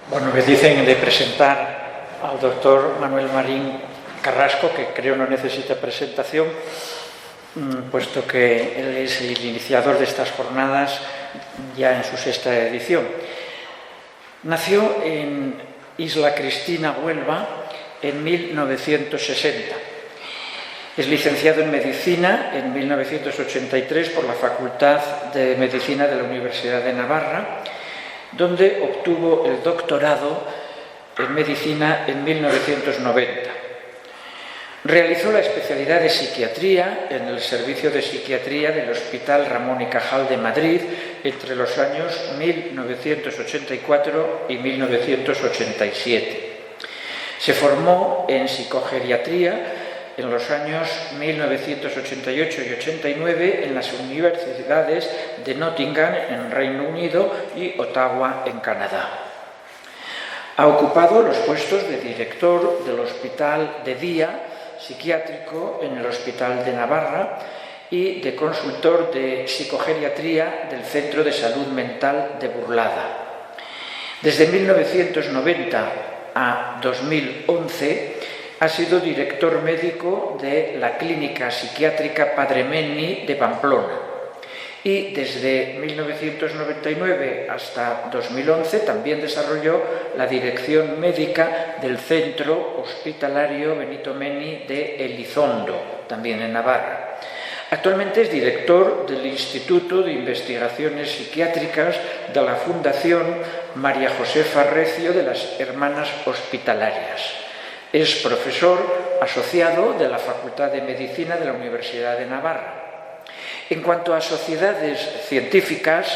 Bueno, me dicen de presentar al doctor Manuel Marín Carrasco, que creo no necesita presentación, puesto que él es el iniciador de estas jornadas ya en su sexta edición. Nació en Isla Cristina, Huelva, en 1960. Es licenciado en Medicina en 1983 por la Facultad de Medicina de la Universidad de Navarra, donde obtuvo el doctorado en Medicina en 1990. Realizó la especialidad de Psiquiatría en el Servicio de Psiquiatría del Hospital Ramón y Cajal de Madrid entre los años 1984 y 1987. Se formó en Psicogeriatría en los años 1988 y 89 en las universidades de Nottingham, en Reino Unido, y Ottawa, en Canadá. Ha ocupado los puestos de director del Hospital de Día Psiquiátrico en el Hospital de Navarra y de consultor de psicogeriatría del Centro de Salud Mental de Burlada. Desde 1990 a 2011 ha sido director médico de la Clínica Psiquiátrica Padre Menni de Pamplona y desde 1999 hasta 2011 también desarrolló la dirección médica del Centro Hospitalario Benito Menni de Elizondo, también en Navarra. Actualmente es director del Instituto de Investigaciones Psiquiátricas de la Fundación María Josefa Recio de las Hermanas Hospitalarias. Es profesor asociado de la Facultad de Medicina de la Universidad de Navarra. En cuanto a sociedades científicas,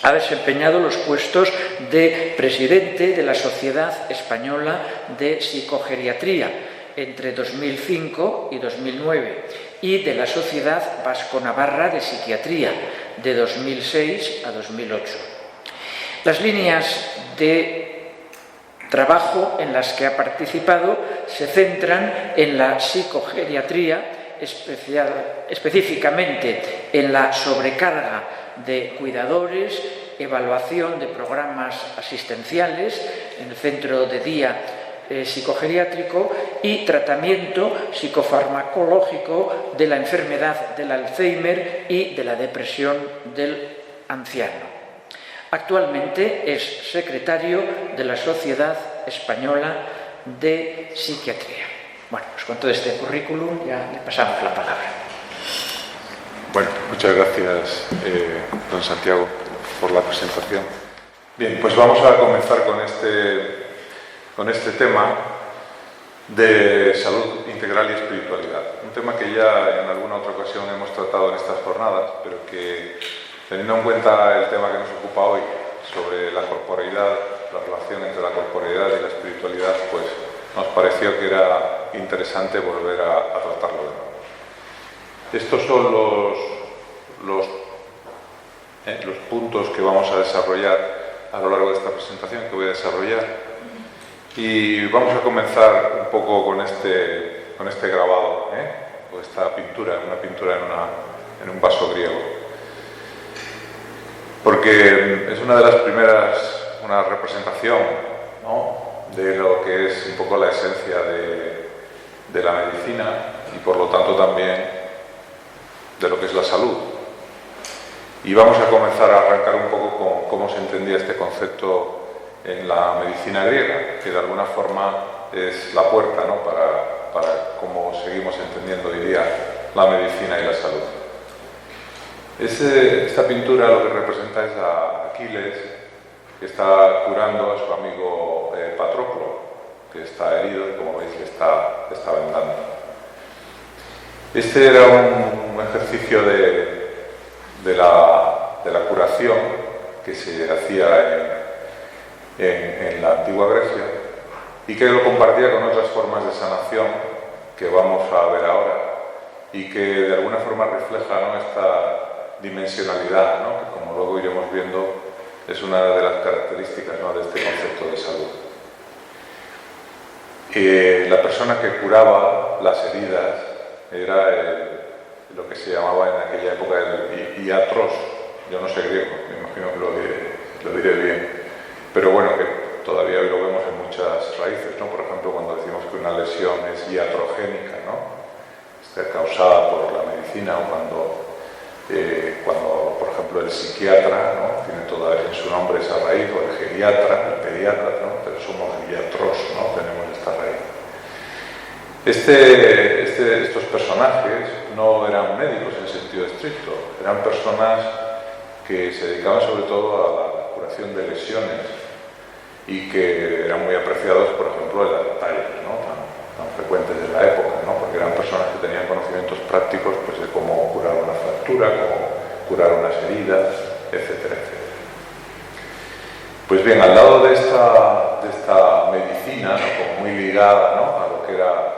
ha desempeñado los puestos de presidente de la Sociedad Española de Psicogeriatría entre 2005 y 2009 y de la Sociedad Vasco-Navarra de Psiquiatría de 2006 a 2008. Las líneas de trabajo en las que ha participado se centran en la psicogeriatría, específicamente en la sobrecarga de cuidadores, evaluación de programas asistenciales en el centro de día psicogeriátrico y tratamiento psicofarmacológico de la enfermedad del Alzheimer y de la depresión del anciano. Actualmente es secretario de la Sociedad Española de Psiquiatría. Bueno, pues con todo este currículum ya le pasamos la palabra. Bueno, muchas gracias, don Santiago, por la presentación. Bien, pues vamos a comenzar con este tema de salud integral y espiritualidad. Un tema que ya en alguna otra ocasión hemos tratado en estas jornadas, pero que, teniendo en cuenta el tema que nos ocupa hoy, sobre la corporeidad, la relación entre la corporeidad y la espiritualidad, pues nos pareció que era interesante volver a tratarlo de nuevo. Estos son los puntos que vamos a desarrollar a lo largo de esta presentación, que voy a desarrollar. Y vamos a comenzar un poco con este grabado, o esta pintura, una pintura en un vaso griego. Porque es una de las primeras, una representación, ¿no?, de lo que es un poco la esencia de la medicina y por lo tanto también de lo que es la salud. Y vamos a comenzar a arrancar un poco con cómo se entendía este concepto en la medicina griega, que de alguna forma es la puerta, ¿no?, para cómo seguimos entendiendo hoy día la medicina y la salud. Esta pintura lo que representa es a Aquiles, que está curando a su amigo Patroclo, que está herido y, como veis, le está vendando. Este era un ejercicio de la curación que se hacía en la antigua Grecia y que lo compartía con otras formas de sanación que vamos a ver ahora y que de alguna forma refleja, ¿no?, esta dimensionalidad, ¿no?, que, como luego iremos viendo, es una de las características, ¿no?, de este concepto de salud. La persona que curaba las heridas era lo que se llamaba en aquella época el iatros. Yo no sé griego, me imagino que lo diré bien, pero bueno, que todavía hoy lo vemos en muchas raíces, ¿no? Por ejemplo, cuando decimos que una lesión es iatrogénica, ¿no? Está causada por la medicina, o cuando por ejemplo, el psiquiatra, ¿no? Tiene toda en su nombre esa raíz, o el geriatra, el pediatra, ¿no? Pero somos iatros, ¿no? Tenemos esta raíz. Estos personajes no eran médicos en sentido estricto, eran personas que se dedicaban sobre todo a la curación de lesiones y que eran muy apreciados, por ejemplo, en las batallas, ¿no? tan frecuentes de la época, ¿no? Porque eran personas que tenían conocimientos prácticos, pues, de cómo curar una fractura, cómo curar unas heridas, etcétera, etcétera. Pues bien, al lado de esta medicina, ¿no? Como muy ligada, ¿no? A lo que era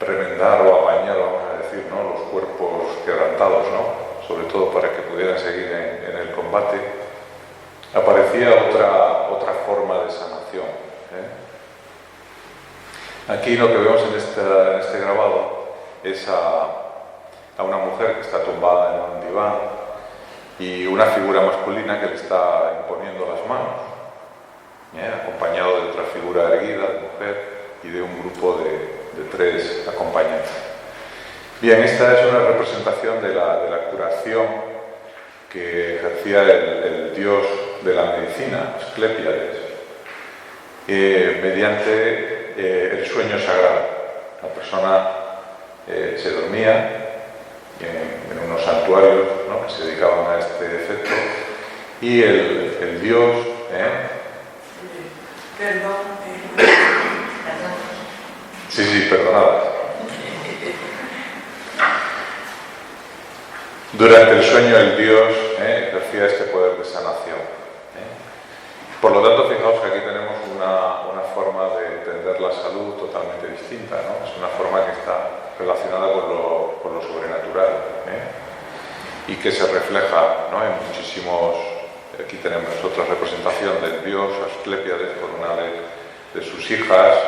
remendar o apañar, vamos a decir, ¿no? Los cuerpos quebrantados, ¿no? Sobre todo para que pudieran seguir en el combate, aparecía otra forma de sanación. Aquí lo que vemos en este grabado es a una mujer que está tumbada en un diván y una figura masculina que le está imponiendo las manos, acompañado de otra figura erguida, de mujer, y de un grupo de 3 acompañantes. Bien, esta es una representación de la curación que ejercía el dios de la medicina, Asclepíades, mediante el sueño sagrado. La persona se dormía en unos santuarios, ¿no? Que se dedicaban a este efecto, y el dios... Sí, perdonad. Durante el sueño el dios ejercía este poder de sanación. Por lo tanto, fijaos que aquí tenemos una forma de entender la salud totalmente distinta, ¿no? Es una forma que está relacionada con lo sobrenatural, y que se refleja, ¿no? En muchísimos... Aquí tenemos otra representación del dios Asclepíades con una de sus hijas.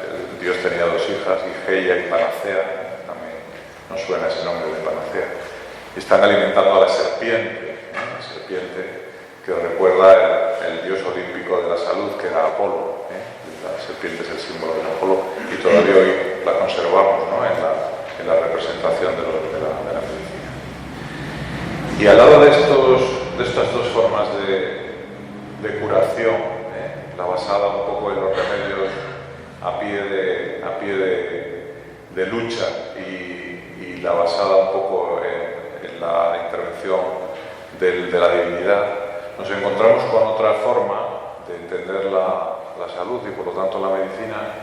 El dios tenía 2 hijas, Igeia y Panacea. También nos suena ese nombre de Panacea. Están alimentando a la serpiente, la serpiente que recuerda el dios olímpico de la salud, que era Apolo. La serpiente es el símbolo de Apolo y todavía hoy la conservamos, ¿no? en la representación de la medicina. Y al lado de estas 2 formas de curación, la basada un poco en los remedios a pie de lucha y la basada un poco en la intervención de la divinidad, nos encontramos con otra forma de entender la salud y por lo tanto la medicina,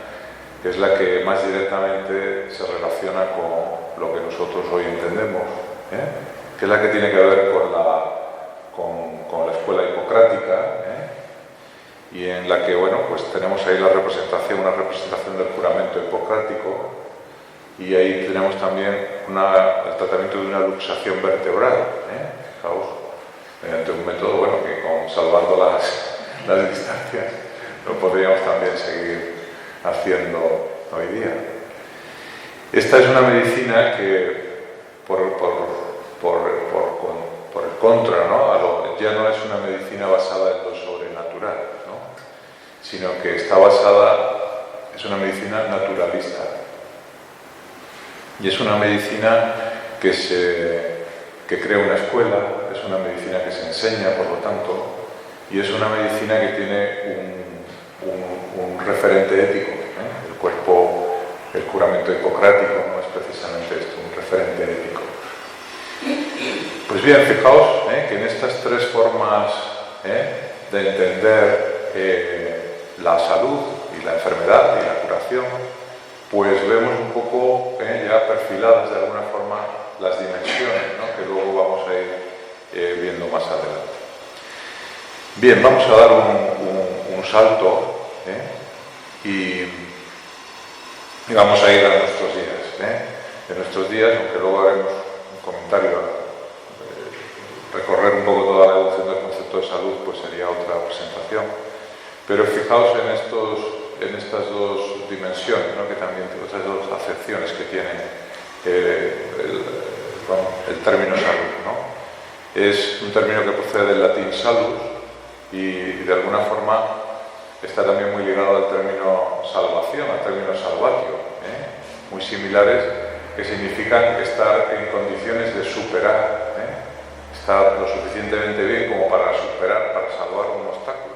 que es la que más directamente se relaciona con lo que nosotros hoy entendemos, que es la que tiene que ver con la escuela hipocrática, y en la que, bueno, pues tenemos ahí una representación del juramento hipocrático, y ahí tenemos también el tratamiento de una luxación vertebral, fijaos, mediante un método, bueno, que salvando las distancias lo podríamos también seguir haciendo hoy día. Esta es una medicina que por el contra, ¿no? Ya no es una medicina basada en lo sobrenatural, ¿no? Sino que es una medicina naturalista. Y es una medicina que crea una escuela, es una medicina que se enseña, por lo tanto, y es una medicina que tiene un referente ético. El juramento hipocrático no es precisamente esto, un referente ético. Pues bien, fijaos que en estas 3 formas de entender la salud y la enfermedad y la curación, pues vemos un poco ya perfiladas de alguna forma las dimensiones, ¿no? Que luego vamos a ir viendo más adelante. Bien, vamos a dar un salto y vamos a ir a nuestros días. En nuestros días, aunque luego haremos un comentario, recorrer un poco toda la evolución del concepto de salud, pues sería otra presentación. Pero fijaos en estas 2 dimensiones, ¿no? Que también otras 2 acepciones que tiene el término salud, ¿no? Es un término que procede del latín salus, y de alguna forma está también muy ligado al término salvación, al término salvatio, muy similares, que significan estar en condiciones de superar, estar lo suficientemente bien como para superar, para salvar un obstáculo.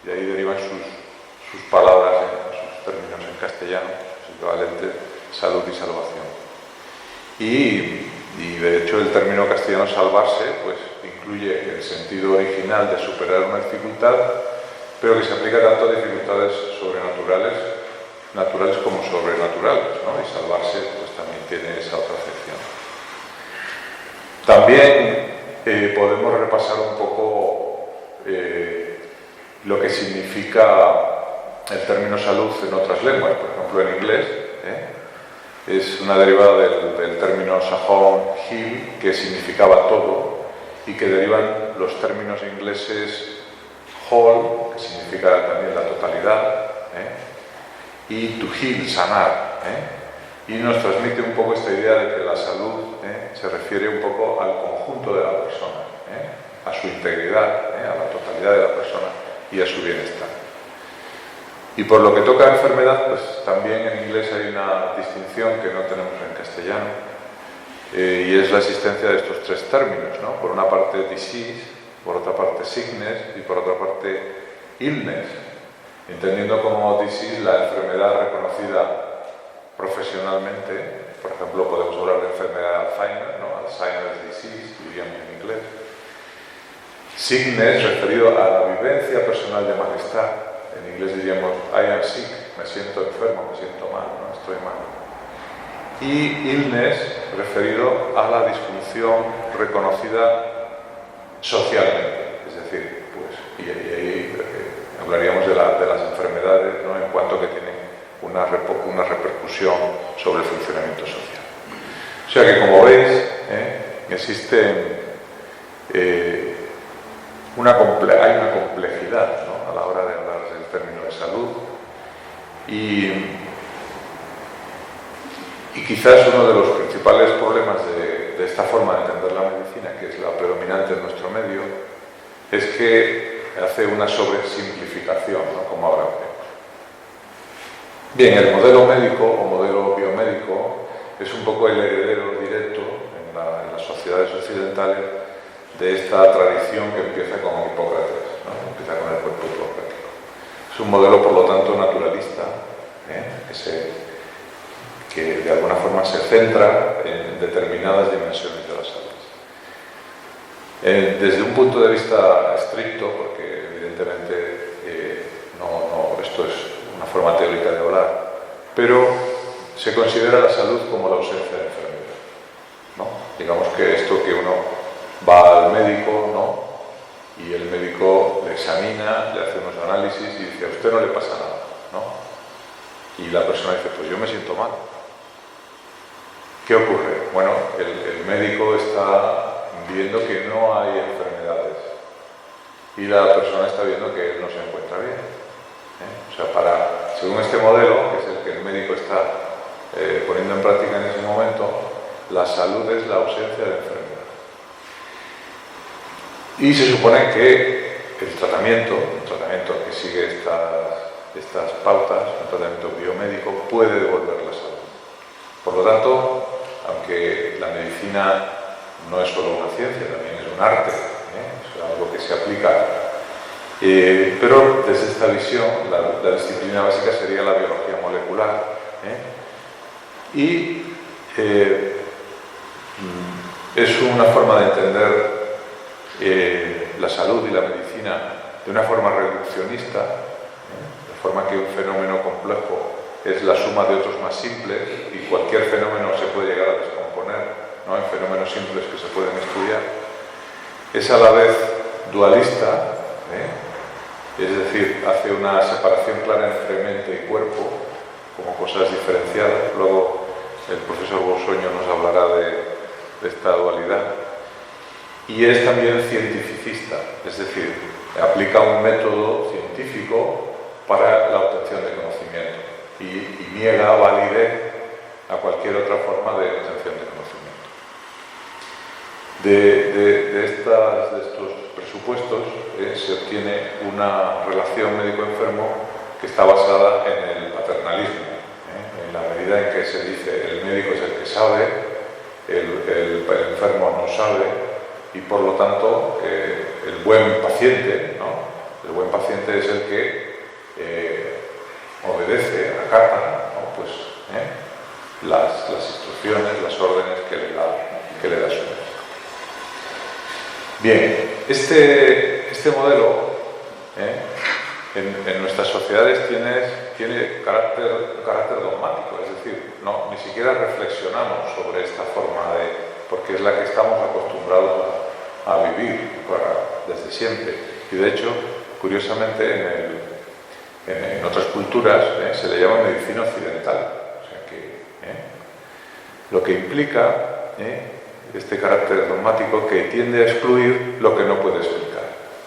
Y de ahí derivan sus palabras, sus términos en castellano, sus equivalentes, salud y salvación. Y de hecho el término castellano salvarse pues incluye el sentido original de superar una dificultad, pero que se aplica tanto a dificultades sobrenaturales, naturales como sobrenaturales, ¿no? Y salvarse pues también tiene esa otra acepción. También podemos repasar un poco lo que significa el término salud en otras lenguas, por ejemplo en inglés. Es una derivada del término sajón heal, que significaba todo, y que derivan los términos ingleses whole, que significa también la totalidad, y to heal, sanar. Y nos transmite un poco esta idea de que la salud se refiere un poco al conjunto de la persona, a su integridad, a la totalidad de la persona y a su bienestar. Y por lo que toca a enfermedad, pues también en inglés hay una distinción que no tenemos en castellano, y es la existencia de estos tres términos, ¿no? Por una parte disease, por otra parte sickness y por otra parte illness, entendiendo como disease la enfermedad reconocida profesionalmente. Por ejemplo, podemos hablar de enfermedad de Alzheimer, ¿no? Alzheimer's disease, diríamos en inglés. Sickness, referido a la vivencia personal de malestar. En inglés diríamos I am sick, me siento enfermo, me siento mal, ¿no? Estoy mal. Y illness, referido a la disfunción reconocida socialmente. Es decir, pues, y ahí hablaríamos de las enfermedades, ¿no? En cuanto que tienen una repercusión sobre el funcionamiento social. O sea que, como veis, existe hay una complejidad, ¿no? A la hora de hablar del término de salud, y quizás uno de los principales problemas de esta forma de entender la medicina, que es la predominante en nuestro medio, es que hace una sobresimplificación, ¿no? Como ahora vemos. Bien, el modelo médico o modelo biomédico es un poco el heredero directo en las sociedades occidentales de esta tradición que empieza con Hipócrates, ¿no? Empieza con el cuerpo hipocrático. Es un modelo, por lo tanto, naturalista, que de alguna forma se centra en determinadas dimensiones de la salud. Desde un punto de vista estricto, porque evidentemente esto es una forma teórica de hablar, pero se considera la salud como la ausencia de enfermedad, ¿no? Digamos que esto que uno va al médico, ¿no? Y el médico le examina, le hace unos análisis y dice, a usted no le pasa nada, ¿no? Y la persona dice, pues yo me siento mal. ¿Qué ocurre? Bueno, el médico está viendo que no hay enfermedades y la persona está viendo que él no se encuentra bien. O sea, según este modelo, que es el que el médico está poniendo en práctica en ese momento, la salud es la ausencia de enfermedad. Y se supone que el tratamiento que sigue estas pautas, un tratamiento biomédico, puede devolver la salud. Por lo tanto, aunque la medicina no es solo una ciencia, también es un arte, es algo que se aplica, pero desde esta visión la disciplina básica sería la biología molecular, y es una forma de entender la salud y la medicina de una forma reduccionista, de forma que un fenómeno complejo es la suma de otros más simples y cualquier fenómeno se puede llegar a descomponer, ¿no? En fenómenos simples que se pueden estudiar. Es a la vez dualista, es decir, hace una separación clara entre mente y cuerpo como cosas diferenciadas. Luego el profesor Bolsoño nos hablará de esta dualidad. Y es también cientificista, es decir, aplica un método científico para la obtención de conocimiento y niega validez a cualquier otra forma de obtención de conocimiento. De estos presupuestos se obtiene una relación médico-enfermo que está basada en el paternalismo, en la medida en que se dice el médico es el que sabe, el enfermo no sabe, y por lo tanto el buen paciente, ¿no? El buen paciente es el que obedece, acata, ¿no? Pues, las instrucciones, las órdenes que le da su médico. Bien, este modelo en nuestras sociedades tiene carácter dogmático, es decir, ni siquiera reflexionamos sobre esta forma porque es la que estamos acostumbrados a vivir desde siempre. Y de hecho, curiosamente, en otras culturas se le llama medicina occidental, o sea que lo que implica este carácter dogmático que tiende a excluir lo que no puede explicar.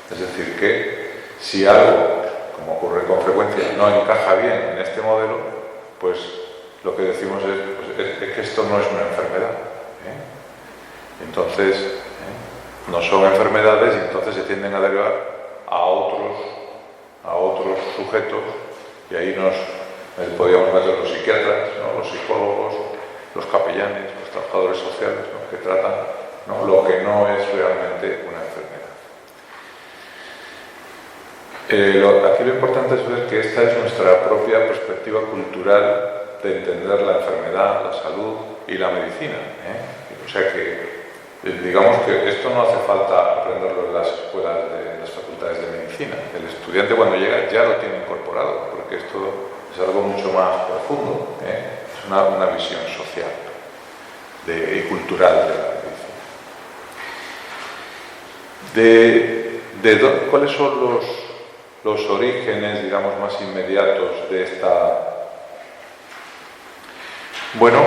Es decir, que si algo, como ocurre con frecuencia, no encaja bien en este modelo, pues lo que decimos es que esto no es una enfermedad. Entonces, no son enfermedades y entonces se tienden a derivar a otros sujetos, y ahí podríamos meter los psiquiatras, ¿no? Los psicólogos, los capellanes, los trabajadores sociales, ¿no? Que tratan, ¿no? Lo que no es realmente una enfermedad. Aquí lo importante es ver que esta es nuestra propia perspectiva cultural de entender la enfermedad, la salud y la medicina. O sea que, digamos que esto no hace falta aprenderlo en las escuelas en las facultades de medicina. El estudiante cuando llega ya lo tiene incorporado, porque esto es algo mucho más profundo. Es una visión social y cultural de la medicina. ¿Cuáles son los orígenes, digamos, más inmediatos de esta? Bueno,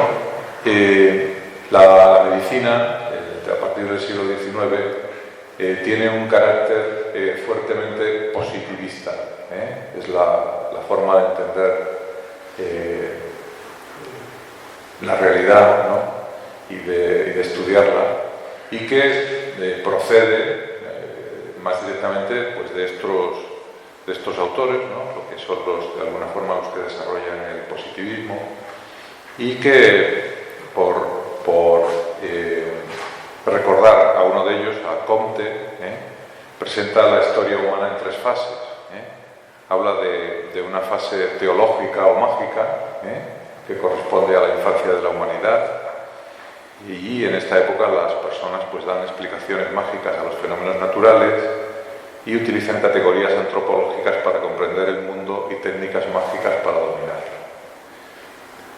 la medicina, a partir del siglo XIX, tiene un carácter fuertemente positivista. Es la forma de entender la realidad, ¿no? y de estudiarla, y que procede más directamente pues, de estos autores, ¿no? Lo que son de alguna forma los que desarrollan el positivismo, y que por recordar a uno de ellos, a Comte, presenta la historia humana en 3 fases. Habla de una fase teológica o mágica, que corresponde a la infancia de la humanidad, y en esta época las personas pues dan explicaciones mágicas a los fenómenos naturales y utilizan categorías antropológicas para comprender el mundo y técnicas mágicas para dominarlo.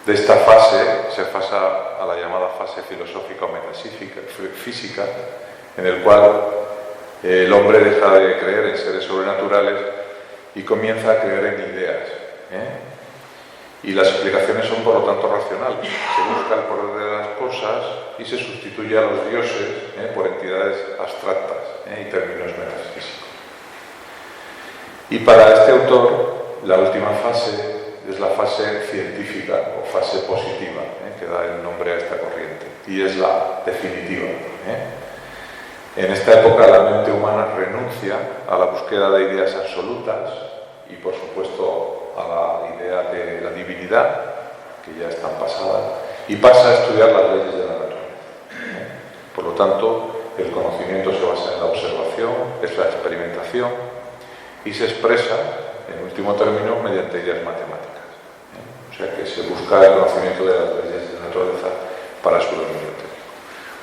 De esta fase se pasa a la llamada fase filosófica o metafísica, en el cual el hombre deja de creer en seres sobrenaturales y comienza a creer en ideas. Y las explicaciones son por lo tanto racionales. Se busca el poder de las cosas y se sustituye a los dioses por entidades abstractas y términos metafísicos. Y para este autor, la última fase es la fase científica o fase positiva, que da el nombre a esta corriente, y es la definitiva. En esta época la mente humana renuncia a la búsqueda de ideas absolutas y, por supuesto, a la idea de la divinidad, que ya están pasadas, y pasa a estudiar las leyes de la naturaleza. Por lo tanto, el conocimiento se basa en la observación, es la experimentación, y se expresa, en último término, mediante ideas matemáticas. O sea que se busca el conocimiento de las leyes de la naturaleza para su dominio teórico.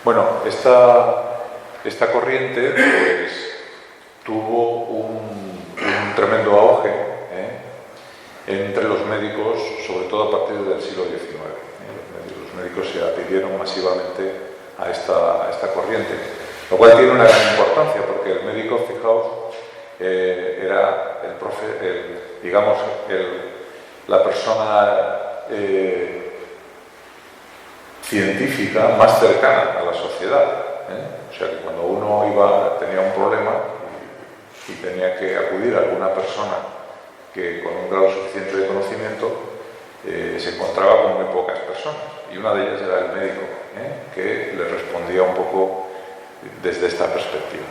Bueno, esta corriente pues, tuvo un tremendo auge entre los médicos, sobre todo a partir del siglo XIX. Los médicos se adhirieron masivamente a esta corriente, lo cual tiene una gran importancia, porque el médico, fijaos, era la persona científica más cercana a la sociedad. O sea que cuando uno tenía un problema y tenía que acudir a alguna persona que con un grado suficiente de conocimiento, se encontraba con muy pocas personas, y una de ellas era el médico, que le respondía un poco desde esta perspectiva.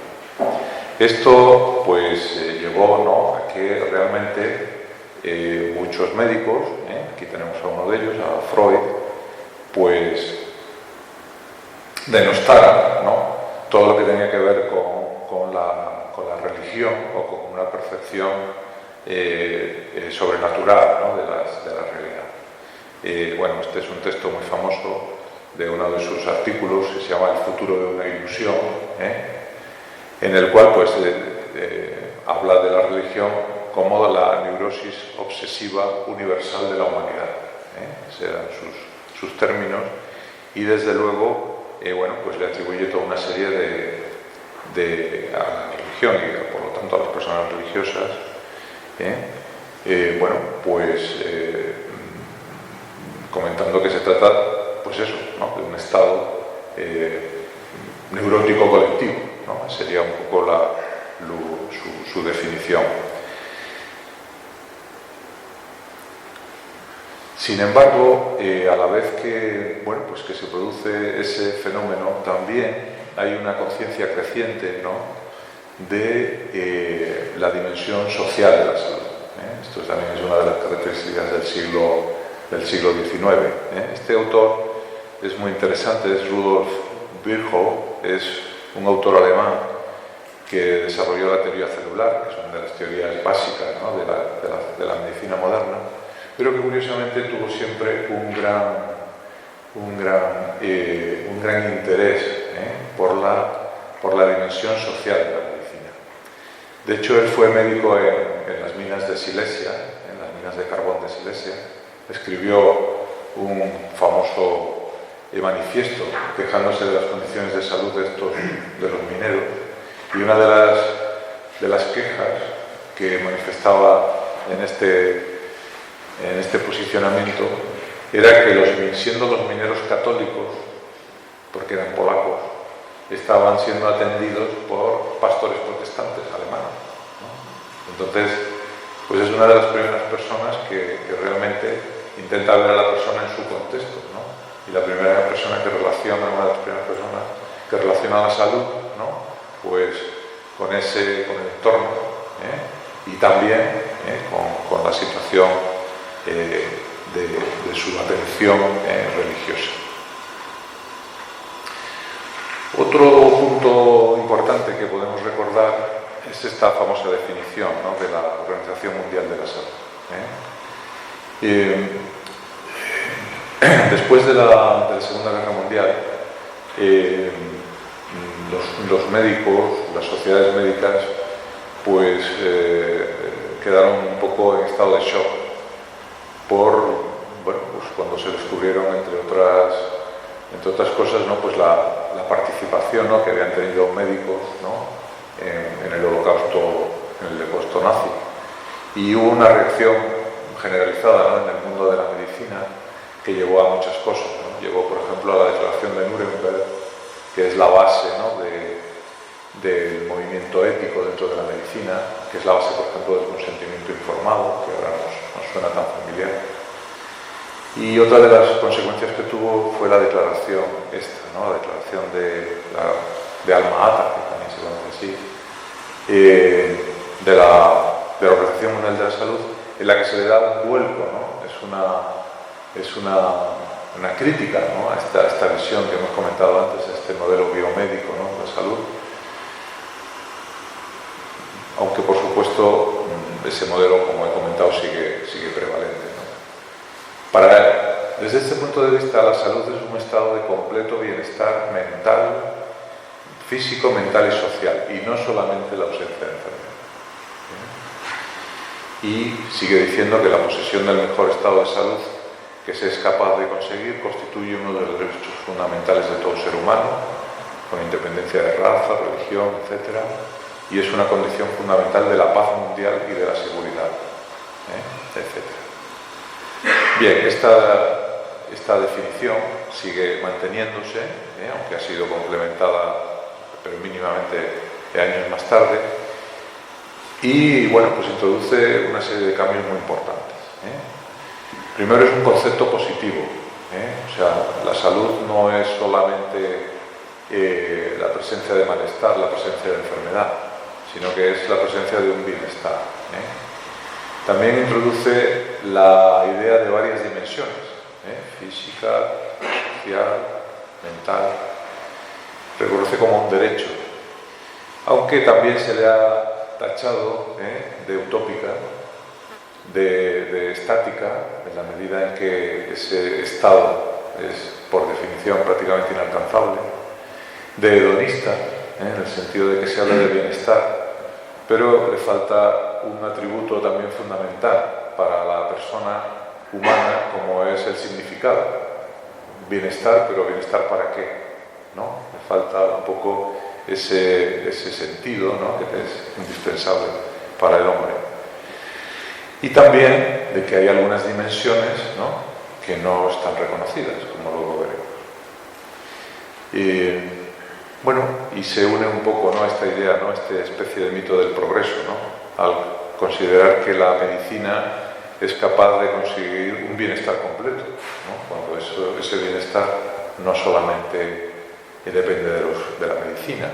Esto pues llevó, ¿no?, a que realmente muchos médicos, aquí tenemos a uno de ellos, a Freud, pues denostaran, ¿no?, todo lo que tenía que ver con la religión o con una percepción sobrenatural, ¿no?, de la realidad. Bueno, este es un texto muy famoso de uno de sus artículos, que se llama El futuro de una ilusión, en el cual pues habla de la religión como la neurosis obsesiva universal de la humanidad. Esos eran sus términos, y desde luego bueno, pues le atribuye toda una serie a la religión y por lo tanto a las personas religiosas, bueno, pues comentando que se trata, pues eso, ¿no?, de un estado neurótico colectivo, ¿no? Sería un poco su definición. Sin embargo, a la vez que, bueno, pues que se produce ese fenómeno, también hay una conciencia creciente, ¿no?, de la dimensión social de la salud. Esto también es una de las características del siglo XIX. Este autor es muy interesante, es Rudolf Virchow, es un autor alemán que desarrolló la teoría celular, que es una de las teorías básicas, ¿no?, de la medicina moderna, pero que curiosamente tuvo siempre un gran interés por la dimensión social de la medicina. De hecho, él fue médico en las minas de Silesia, en las minas de carbón de Silesia. Escribió un famoso manifiesto quejándose de las condiciones de salud de los mineros, y una de las quejas que manifestaba en este posicionamiento era que siendo los mineros católicos, porque eran polacos, estaban siendo atendidos por pastores protestantes alemanes, ¿no? Entonces, pues es una de las primeras personas que realmente intenta ver a la persona en su contexto, ¿no? Y la primera persona que relaciona, una de las primeras personas que relaciona la salud, ¿no?, pues con el entorno, y también con la situación de su atención religiosa. Otro punto importante que podemos recordar es esta famosa definición, ¿no?, de la Organización Mundial de la Salud. Después de la Segunda Guerra Mundial, los médicos, las sociedades médicas, pues quedaron un poco en estado de shock por, bueno, pues cuando se descubrieron, entre otras cosas, ¿no?, pues la participación, ¿no?, que habían tenido médicos, ¿no?, en el holocausto nazi, y hubo una reacción generalizada, ¿no?, en el mundo de la medicina, que llevó a muchas cosas, ¿no? Llevó, por ejemplo, a la Declaración de Nuremberg, que es la base, ¿no?, del movimiento ético dentro de la medicina, que es la base, por ejemplo, del consentimiento informado, que ahora nos suena tan familiar. Y otra de las consecuencias que tuvo fue la declaración esta, ¿no?, la declaración de Alma Ata, que también se conoce así, de la Organización Mundial de la Salud, en la que se le da un vuelco, ¿no? Es una crítica, ¿no?, a esta visión que hemos comentado antes, a este modelo biomédico, ¿no?, de salud. Aunque, por supuesto, ese modelo, como he comentado, sigue prevalente, ¿no? Desde este punto de vista, la salud es un estado de completo bienestar mental, físico, mental y social, y no solamente la ausencia de enfermedad. Y sigue diciendo que la posesión del mejor estado de salud que se es capaz de conseguir constituye uno de los derechos fundamentales de todo ser humano, con independencia de raza, religión, etc. Y es una condición fundamental de la paz mundial y de la seguridad, etc. Bien, esta definición sigue manteniéndose, aunque ha sido complementada, pero mínimamente años más tarde, y bueno, pues introduce una serie de cambios muy importantes. Primero, es un concepto positivo, o sea, la salud no es solamente la presencia de malestar, la presencia de enfermedad, sino que es la presencia de un bienestar. También introduce la idea de varias dimensiones, física, social, mental. Reconoce como un derecho, aunque también se le ha tachado de utópica, de estática, en la medida en que ese estado es, por definición, prácticamente inalcanzable, de hedonista, en el sentido de que se habla de bienestar, pero le falta un atributo también fundamental para la persona humana, como es el significado. Bienestar, pero ¿bienestar para qué? ¿No? Le falta un poco ese sentido, ¿no?, que es indispensable para el hombre. Y también de que hay algunas dimensiones, ¿no?, que no están reconocidas, como luego veremos. Y se une un poco, ¿no?, a esta idea, ¿no?, esta especie de mito del progreso, ¿no?, al considerar que la medicina es capaz de conseguir un bienestar completo, ¿no?, cuando ese bienestar no solamente depende de la medicina,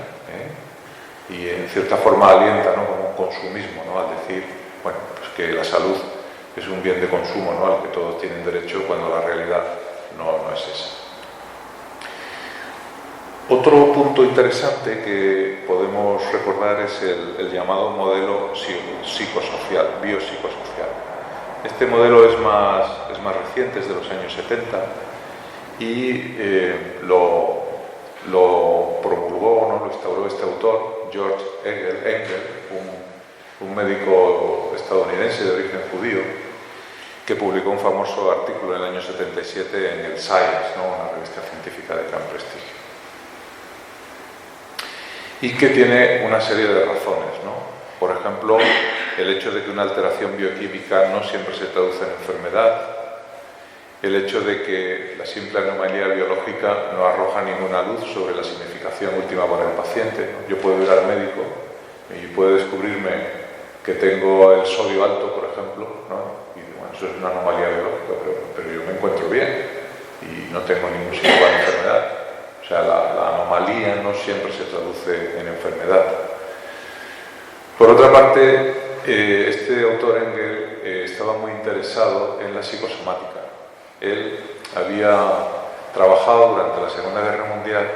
y en cierta forma alienta, ¿no?, como un consumismo, ¿no?, al decir, bueno, pues que la salud es un bien de consumo, ¿no?, al que todos tienen derecho, cuando la realidad no es esa. Otro punto interesante que podemos recordar es el llamado modelo psicosocial, biopsicosocial. Este modelo es más reciente, es de los años 70, y lo promulgó, ¿no?, lo instauró este autor, George Engel, un médico estadounidense de origen judío, que publicó un famoso artículo en el año 77 en el Science, ¿no?, una revista científica de gran prestigio, y que tiene una serie de razones, ¿no? Por ejemplo, el hecho de que una alteración bioquímica no siempre se traduce en enfermedad, el hecho de que la simple anomalía biológica no arroja ninguna luz sobre la significación última para el paciente, ¿no? Yo puedo ir al médico y puede descubrirme que tengo el sodio alto, por ejemplo, ¿no?, y bueno, eso es una anomalía biológica, pero yo me encuentro bien y no tengo ningún síntoma de enfermedad. O sea, la anomalía no siempre se traduce en enfermedad. Por otra parte, este autor Engel estaba muy interesado en la psicosomática. Él había trabajado durante la Segunda Guerra Mundial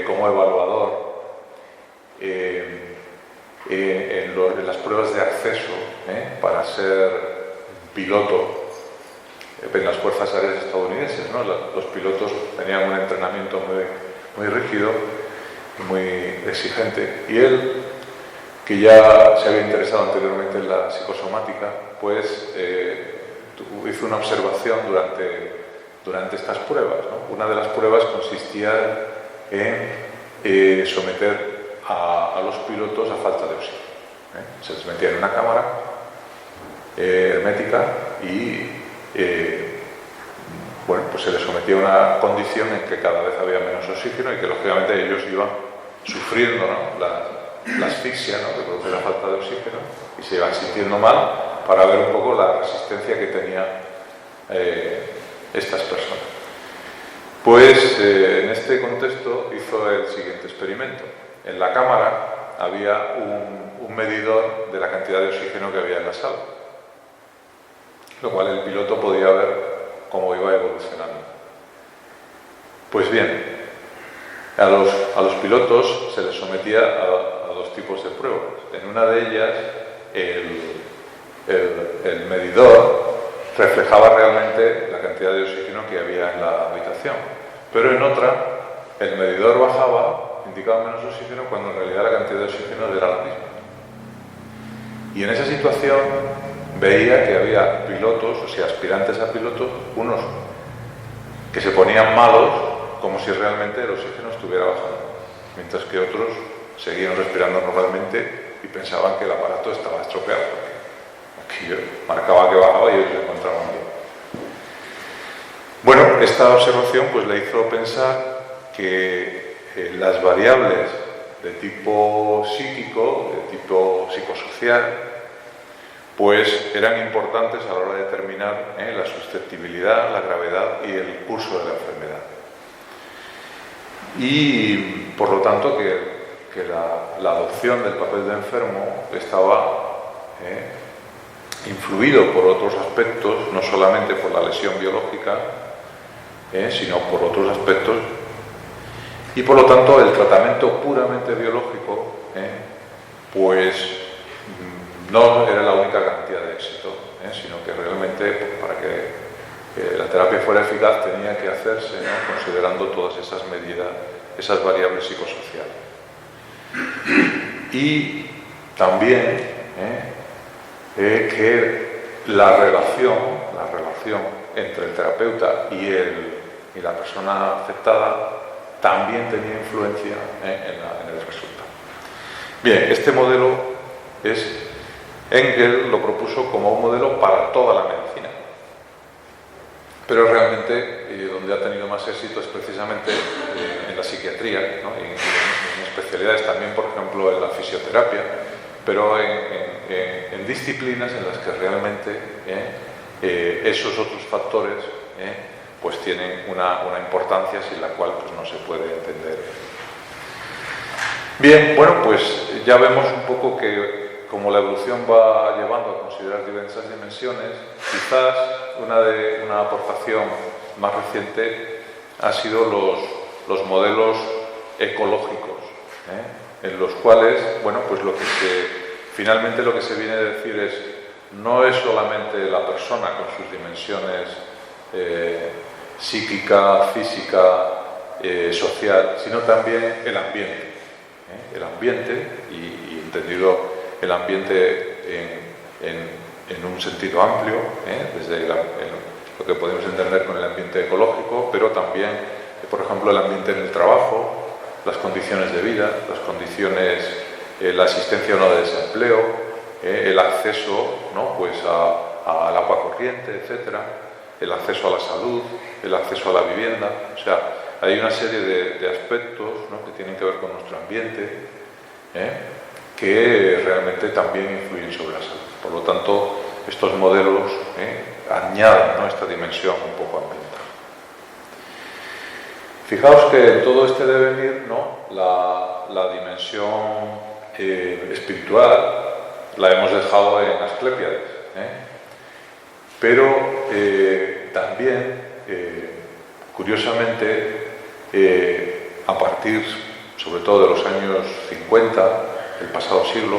como evaluador en las pruebas de acceso para ser piloto en las fuerzas aéreas estadounidenses, ¿no? Los pilotos tenían un entrenamiento muy rígido y muy exigente, y él, que ya se había interesado anteriormente en la psicosomática, pues hizo una observación durante estas pruebas, ¿no? Una de las pruebas consistía en someter a los pilotos a falta de oxígeno. Se les metía en una cámara hermética y pues se les sometía a una condición en que cada vez había menos oxígeno y que lógicamente ellos iban sufriendo, ¿no?, la asfixia, ¿no?, que produce la falta de oxígeno, y se iban sintiendo mal, para ver un poco la resistencia que tenían estas personas. Pues en este contexto hizo el siguiente experimento. En la cámara había un medidor de la cantidad de oxígeno que había en la sala, lo cual el piloto podía ver cómo iba evolucionando. Pues bien, a los pilotos se les sometía a dos tipos de pruebas. En una de ellas, el medidor reflejaba realmente la cantidad de oxígeno que había en la habitación, pero en otra, el medidor bajaba, indicaba menos oxígeno, cuando en realidad la cantidad de oxígeno era la misma. Y en esa situación veía que había pilotos, o sea, aspirantes a pilotos, unos que se ponían malos, como si realmente el oxígeno estuviera bajando, mientras que otros seguían respirando normalmente y pensaban que el aparato estaba estropeado, porque aquello marcaba que bajaba y ellos se encontraban bien. Bueno, esta observación pues le hizo pensar que las variables de tipo psíquico, de tipo psicosocial, pues eran importantes a la hora de determinar la susceptibilidad, la gravedad y el curso de la enfermedad. Y por lo tanto que la adopción del papel de enfermo estaba influido por otros aspectos, no solamente por la lesión biológica, sino por otros aspectos, y por lo tanto el tratamiento puramente biológico pues no era la única garantía de éxito, sino que realmente para que la terapia fuera eficaz tenía que hacerse, ¿no?, considerando todas esas medidas, esas variables psicosociales. Y también que la relación entre el terapeuta y la persona afectada también tenía influencia en el resultado. Bien, este modelo Engel lo propuso como un modelo para toda la medicina, pero realmente donde ha tenido más éxito es precisamente en la psiquiatría, ¿no?, y en especialidades también, por ejemplo, en la fisioterapia, pero en disciplinas en las que realmente esos otros factores pues tienen una importancia sin la cual pues no se puede entender. Bien, bueno, pues ya vemos un poco que como la evolución va llevando a considerar diversas dimensiones, quizás una aportación más reciente ha sido los modelos ecológicos, en los cuales, bueno, pues finalmente lo que se viene a decir es, no es solamente la persona con sus dimensiones psíquica, física, social, sino también el ambiente. El ambiente, y entendido el ambiente en un sentido amplio, desde lo que podemos entender con el ambiente ecológico, pero también, por ejemplo, el ambiente en el trabajo, las condiciones de vida, las condiciones, la existencia o no de desempleo, el acceso, ¿no?, pues al agua corriente, etcétera, el acceso a la salud, el acceso a la vivienda. O sea, hay una serie de aspectos, ¿no?, que tienen que ver con nuestro ambiente, que realmente también influyen sobre la salud. Por lo tanto, estos modelos añaden, ¿no?, esta dimensión un poco ambiental. Fijaos que en todo este devenir, ¿no?, la dimensión espiritual la hemos dejado en Asclepíades, pero también, curiosamente, a partir sobre todo de los años 50 del pasado siglo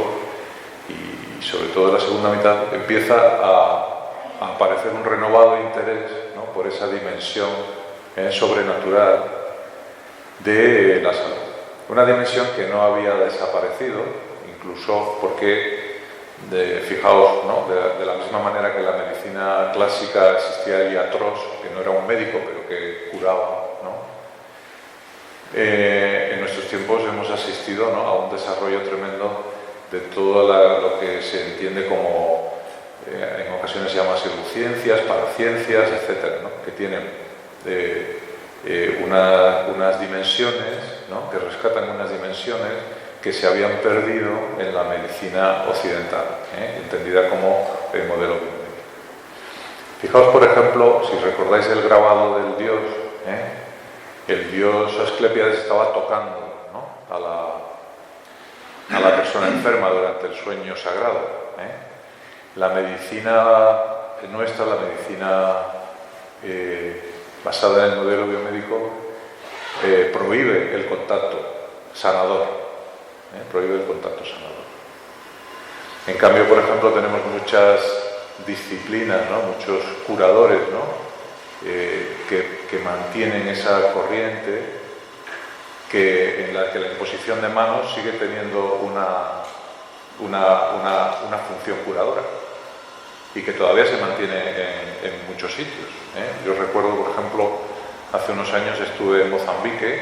y sobre todo de la segunda mitad, empieza a aparecer un renovado interés, ¿no?, por esa dimensión sobrenatural de la salud. Una dimensión que no había desaparecido, incluso porque, fijaos, ¿no?, de la misma manera que en la medicina clásica existía el iatros, que no era un médico pero que curaba, ¿no?, en nuestros tiempos hemos asistido, ¿no?, a un desarrollo tremendo de todo lo que se entiende como, en ocasiones se llama pseudociencias, paraciencias, etcétera, ¿no?, que tienen unas dimensiones, ¿no?, que rescatan unas dimensiones que se habían perdido en la medicina occidental, entendida como el modelo biomédico. Fijaos, por ejemplo, si recordáis el grabado del dios, el dios Asclepíades estaba tocando, ¿no?, a la persona enferma durante el sueño sagrado. La medicina nuestra, la medicina basada en el modelo biomédico, prohíbe el contacto sanador. Prohíbe el contacto sanador. En cambio, por ejemplo, tenemos muchas disciplinas, ¿no?, muchos curadores, ¿no?, que mantienen esa corriente, en la que la imposición de manos sigue teniendo una función curadora y que todavía se mantiene en muchos sitios. Yo recuerdo, por ejemplo, hace unos años estuve en Mozambique,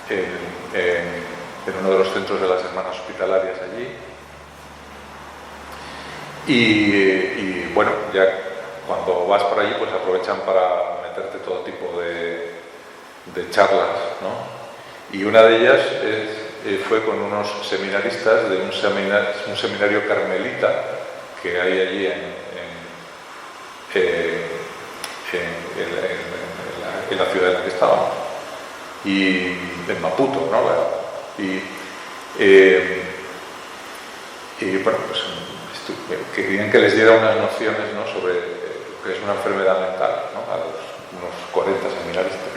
en uno de los centros de las hermanas hospitalarias allí, y bueno, ya cuando vas por allí pues aprovechan para meterte todo tipo de charlas, ¿no? Y una de ellas fue con unos seminaristas de un seminario carmelita que hay allí en la ciudad en la que estábamos, y en Maputo, ¿no? Y Y bueno, pues querían que les diera unas nociones, ¿no?, sobre lo que es una enfermedad mental, ¿no?, a unos 40 seminaristas.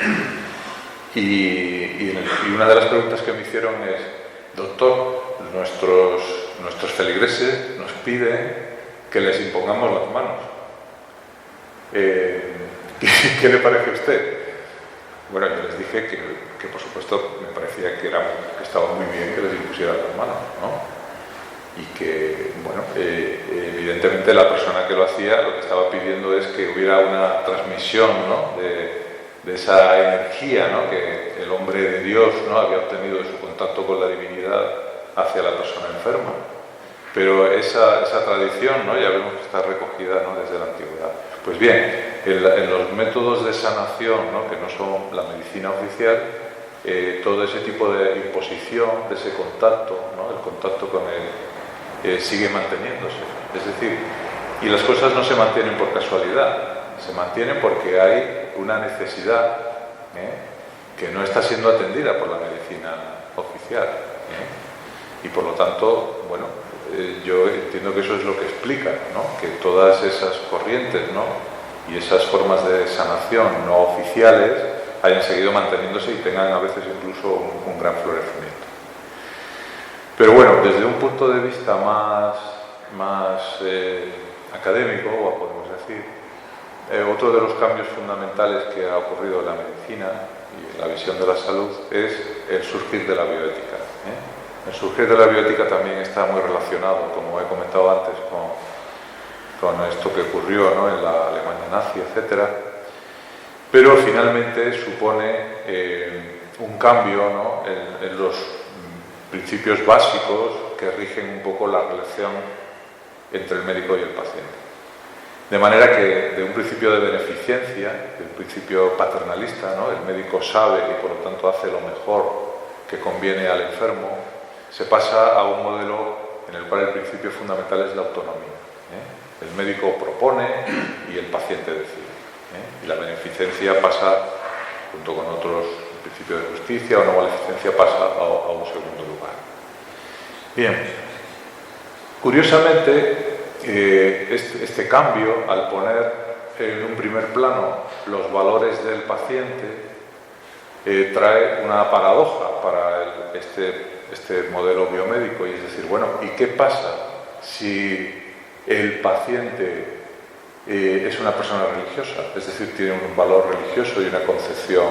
Y una de las preguntas que me hicieron es: doctor, nuestros feligreses nos piden que les impongamos las manos. ¿Qué le parece a usted? Bueno, yo les dije que por supuesto me parecía que estaba muy bien que les impusieran las manos, ¿no? Y que, bueno, evidentemente la persona que lo hacía lo que estaba pidiendo es que hubiera una transmisión, ¿no?, de esa energía, ¿no?, que el hombre de Dios, ¿no?, había obtenido de su contacto con la divinidad hacia la persona enferma. Pero esa tradición, ¿no?, ya vemos que está recogida, ¿no?, desde la antigüedad. Pues bien, en los métodos de sanación, ¿no?, que no son la medicina oficial, todo ese tipo de imposición, de ese contacto, ¿no?, el contacto con él, sigue manteniéndose. Es decir, y las cosas no se mantienen por casualidad, se mantienen porque hay una necesidad que no está siendo atendida por la medicina oficial. Y por lo tanto, bueno, yo entiendo que eso es lo que explica, ¿no?, que todas esas corrientes, ¿no?, y esas formas de sanación no oficiales hayan seguido manteniéndose y tengan a veces incluso un gran florecimiento. Pero bueno, desde un punto de vista más académico, podemos decir, otro de los cambios fundamentales que ha ocurrido en la medicina y en la visión de la salud es el surgir de la bioética. El surgir de la bioética también está muy relacionado, como he comentado antes, con esto que ocurrió, ¿no?, en la Alemania nazi, etc. Pero finalmente supone un cambio, ¿no?, en los principios básicos que rigen un poco la relación entre el médico y el paciente. De manera que de un principio de beneficencia, de un principio paternalista, ¿no?, el médico sabe y por lo tanto hace lo mejor que conviene al enfermo, se pasa a un modelo en el cual el principio fundamental es la autonomía. El médico propone y el paciente decide. Y la beneficencia pasa, junto con otros principios de justicia o no maleficencia, pasa a un segundo lugar. Bien, curiosamente, este cambio, al poner en un primer plano los valores del paciente, trae una paradoja para este modelo biomédico, y es decir, bueno, ¿y qué pasa si el paciente es una persona religiosa? Es decir, tiene un valor religioso y una concepción,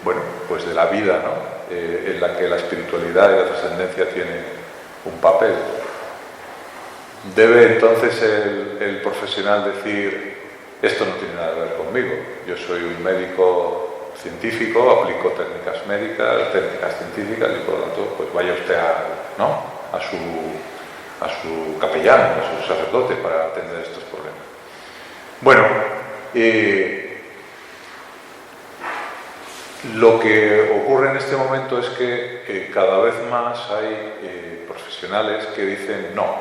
bueno, pues de la vida, ¿no?, en la que la espiritualidad y la trascendencia tienen un papel. ¿Debe entonces el profesional decir: esto no tiene nada que ver conmigo, yo soy un médico científico, aplico técnicas médicas, técnicas científicas, y por lo tanto, pues vaya usted a su capellán, a su sacerdote, para atender estos problemas? Bueno, lo que ocurre en este momento es que cada vez más hay profesionales que dicen: no,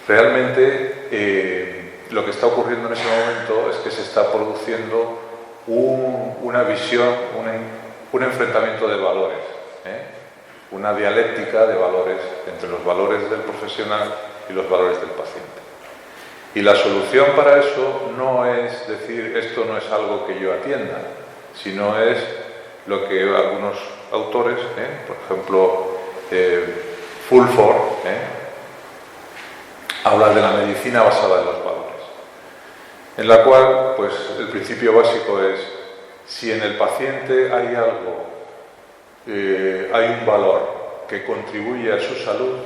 realmente lo que está ocurriendo en ese momento es que se está produciendo una visión, un enfrentamiento de valores, una dialéctica de valores entre los valores del profesional y los valores del paciente. Y la solución para eso no es decir: esto no es algo que yo atienda, sino es lo que algunos autores, por ejemplo, Fulford, habla de la medicina basada en los valores, en la cual, pues, el principio básico es: si en el paciente hay algo, hay un valor que contribuye a su salud,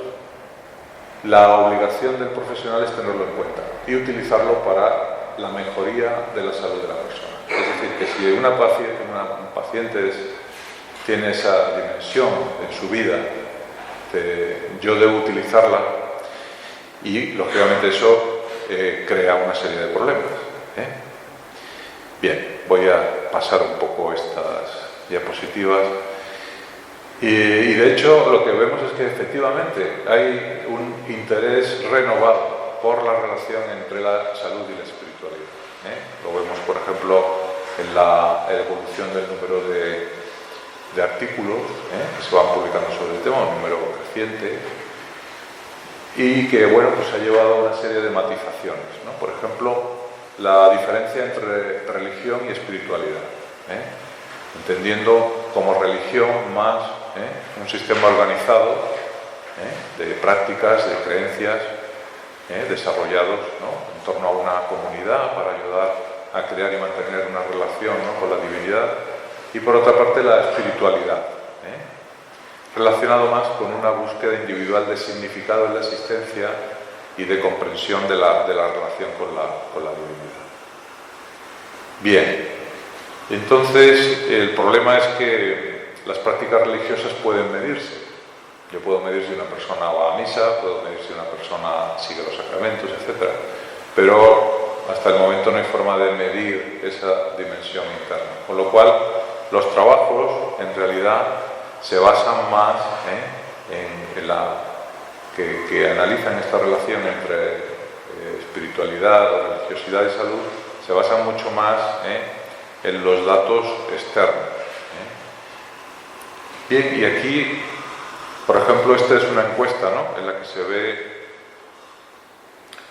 la obligación del profesional es tenerlo en cuenta y utilizarlo para la mejoría de la salud de la persona. Es decir, que si un paciente tiene esa dimensión en su vida, yo debo utilizarla, y lógicamente eso crea una serie de problemas. Bien, voy a pasar un poco estas diapositivas. Y de hecho lo que vemos es que efectivamente hay un interés renovado por la relación entre la salud y la espiritualidad. Lo vemos, por ejemplo, en la evolución del número de de artículos que se van publicando sobre el tema, un número creciente, y que bueno, pues ha llevado a una serie de matizaciones, ¿no? Por ejemplo, la diferencia entre religión y espiritualidad, entendiendo como religión más un sistema organizado de prácticas, de creencias desarrollados, ¿no?, en torno a una comunidad para ayudar a crear y mantener una relación, ¿no?, con la divinidad, y por otra parte la espiritualidad, relacionado más con una búsqueda individual de significado en la existencia y de comprensión de la relación con la divinidad. Bien, entonces el problema es que las prácticas religiosas pueden medirse. Yo puedo medir si una persona va a misa, puedo medir si una persona sigue los sacramentos, etc. Pero hasta el momento no hay forma de medir esa dimensión interna. Con lo cual, los trabajos en realidad se basan más en la que analizan esta relación entre espiritualidad o religiosidad y salud, se basan mucho más en los datos externos. Bien, y aquí, por ejemplo, esta es una encuesta, ¿no?, en la que se ve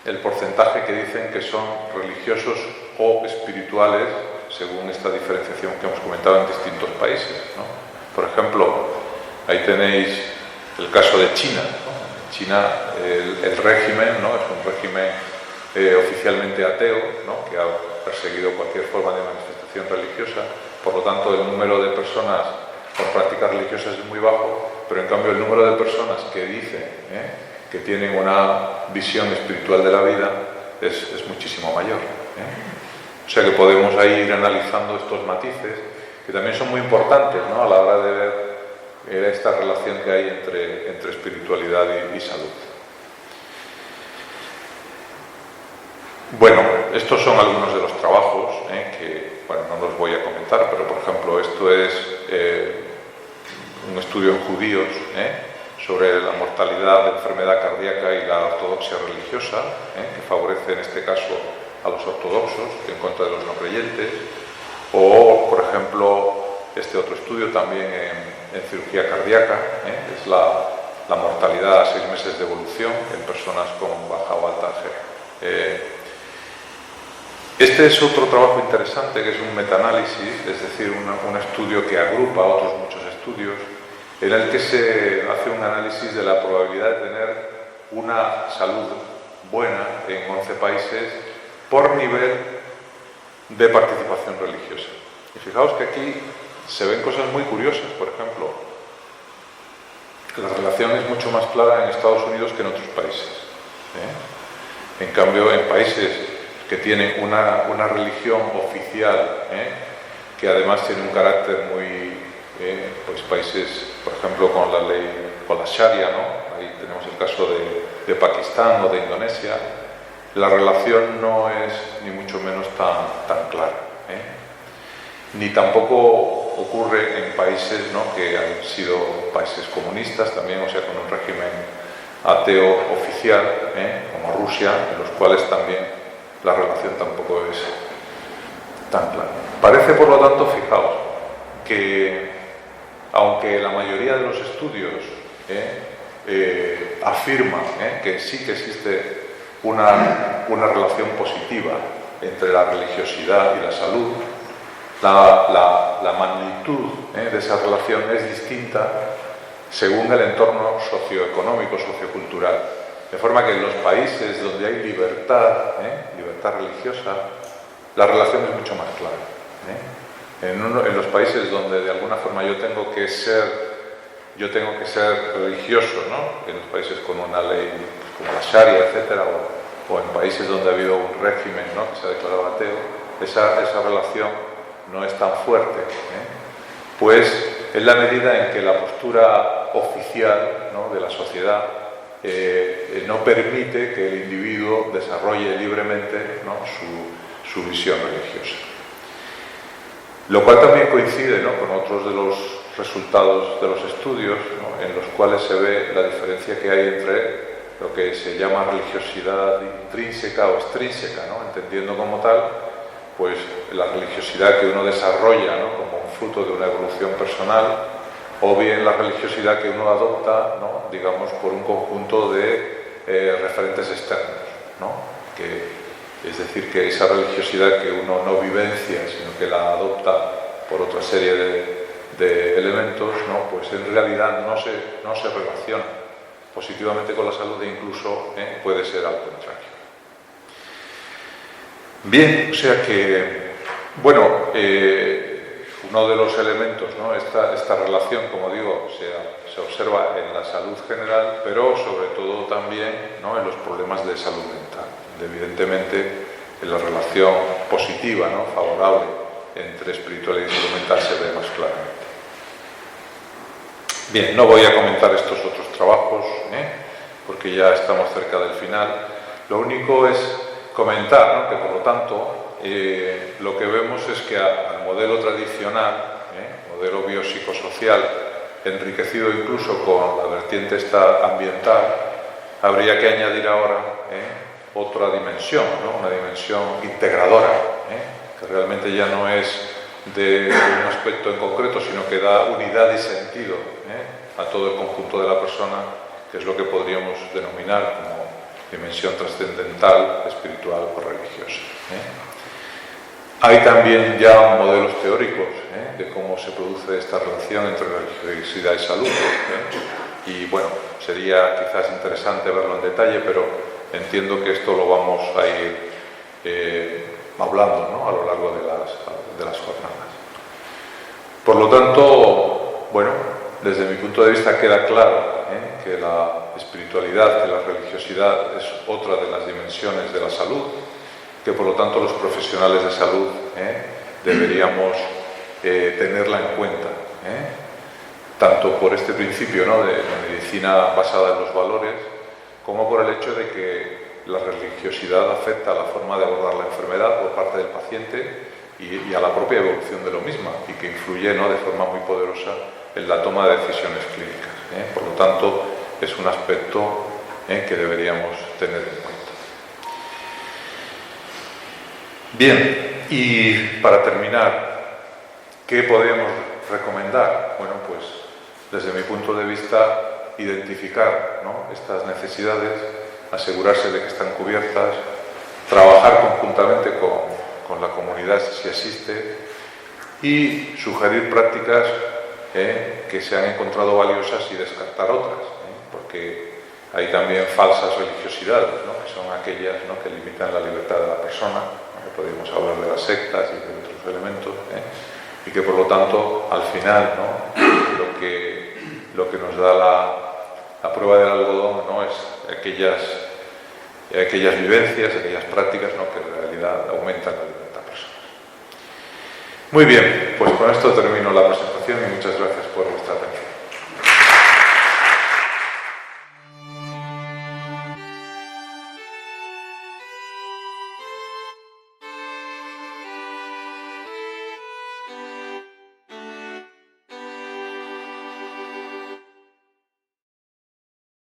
el porcentaje que dicen que son religiosos o espirituales, según esta diferenciación que hemos comentado en distintos países, ¿no? Por ejemplo, ahí tenéis el caso de China, ¿no? China, el régimen, ¿no?, es un régimen oficialmente ateo, ¿no?, que ha perseguido cualquier forma de manifestación religiosa. Por lo tanto, el número de personas con prácticas religiosas es muy bajo, pero en cambio el número de personas que dicen que tienen una visión espiritual de la vida es muchísimo mayor. O sea que podemos ahí ir analizando estos matices, que también son muy importantes, ¿no?, a la hora de ver esta relación que hay entre espiritualidad y salud. Bueno, estos son algunos de los trabajos que, bueno, no los voy a comentar, pero por ejemplo esto es un estudio en judíos sobre la mortalidad de enfermedad cardíaca y la ortodoxia religiosa, que favorece en este caso a los ortodoxos en contra de los no creyentes, o por ejemplo este otro estudio también en cirugía cardíaca, es la mortalidad a 6 meses de evolución en personas con baja o alta G. Este es otro trabajo interesante, que es un metaanálisis, es decir, un estudio que agrupa otros muchos estudios, en el que se hace un análisis de la probabilidad de tener una salud buena en 11 países por nivel de participación religiosa. Y fijaos que aquí se ven cosas muy curiosas. Por ejemplo, la relación es mucho más clara en Estados Unidos que en otros países. En cambio, en países que tienen una religión oficial, que además tiene un carácter muy, pues países, por ejemplo, con la ley, con la Sharia, ¿no? Ahí tenemos el caso de Pakistán o de Indonesia, la relación no es ni mucho menos tan clara. Ni tampoco ocurre en países, ¿no?, que han sido países comunistas también, o sea, con un régimen ateo oficial, como Rusia, en los cuales también la relación tampoco es tan clara. Parece, por lo tanto, fijaos, que aunque la mayoría de los estudios afirman que sí que existe una relación positiva entre la religiosidad y la salud, la magnitud de esa relación es distinta según el entorno socioeconómico, sociocultural. De forma que en los países donde hay libertad religiosa, la relación es mucho más clara. En los países donde de alguna forma yo tengo que ser religioso, ¿no?, en los países con una ley como la Sharia, etcétera, o en países donde ha habido un régimen, ¿no?, que se ha declarado ateo, esa relación no es tan fuerte, pues en la medida en que la postura oficial, ¿no?, de la sociedad no permite que el individuo desarrolle libremente, ¿no?, su visión religiosa. Lo cual también coincide, ¿no?, con otros de los resultados de los estudios, ¿no?, en los cuales se ve la diferencia que hay entre lo que se llama religiosidad intrínseca o extrínseca, ¿no?, entendiendo como tal pues la religiosidad que uno desarrolla, ¿no?, como un fruto de una evolución personal, o bien la religiosidad que uno adopta, ¿no?, digamos, por un conjunto de referentes externos, ¿no? Es decir, que esa religiosidad que uno no vivencia, sino que la adopta por otra serie de elementos, ¿no?, pues en realidad no se relaciona positivamente con la salud e incluso puede ser al contrario. Bien, o sea que, bueno, uno de los elementos, ¿no?, esta relación, como digo, se observa en la salud general, pero sobre todo también, ¿no?, en los problemas de salud mental. Evidentemente, en la relación positiva, ¿no?, favorable entre espiritualidad y salud mental se ve más claramente. Bien, no voy a comentar estos otros trabajos, porque ya estamos cerca del final. Lo único es comentar, ¿no?, que por lo tanto lo que vemos es que al modelo tradicional, modelo biopsicosocial, enriquecido incluso con la vertiente esta ambiental, habría que añadir ahora otra dimensión, ¿no?, una dimensión integradora, que realmente ya no es de un aspecto en concreto, sino que da unidad y sentido a todo el conjunto de la persona, que es lo que podríamos denominar como dimensión trascendental, espiritual o religiosa. Hay también ya modelos teóricos de cómo se produce esta relación entre religiosidad y salud. Y bueno, sería quizás interesante verlo en detalle, pero entiendo que esto lo vamos a ir hablando, ¿no?, a lo largo de las jornadas. Por lo tanto, bueno, desde mi punto de vista queda claro que la espiritualidad, que la religiosidad es otra de las dimensiones de la salud, que por lo tanto los profesionales de salud deberíamos tenerla en cuenta, tanto por este principio, ¿no?, de medicina basada en los valores, como por el hecho de que la religiosidad afecta a la forma de abordar la enfermedad por parte del paciente y a la propia evolución de lo misma, y que influye, ¿no?, de forma muy poderosa en la toma de decisiones clínicas. Por lo tanto, es un aspecto que deberíamos tener en cuenta. Bien, y para terminar, ¿qué podemos recomendar? Bueno, pues desde mi punto de vista, identificar, ¿no?, estas necesidades, asegurarse de que están cubiertas, trabajar conjuntamente con la comunidad si existe, y sugerir prácticas que se han encontrado valiosas y descartar otras, porque hay también falsas religiosidades, ¿no?, que son aquellas, ¿no?, que limitan la libertad de la persona. Podríamos hablar de las sectas y de otros elementos, y que por lo tanto al final, ¿no?, lo que nos da la prueba del algodón, ¿no?, es aquellas vivencias, aquellas prácticas, ¿no?, que en realidad aumentan la libertad personal. Muy bien, pues con esto termino la presentación y muchas gracias.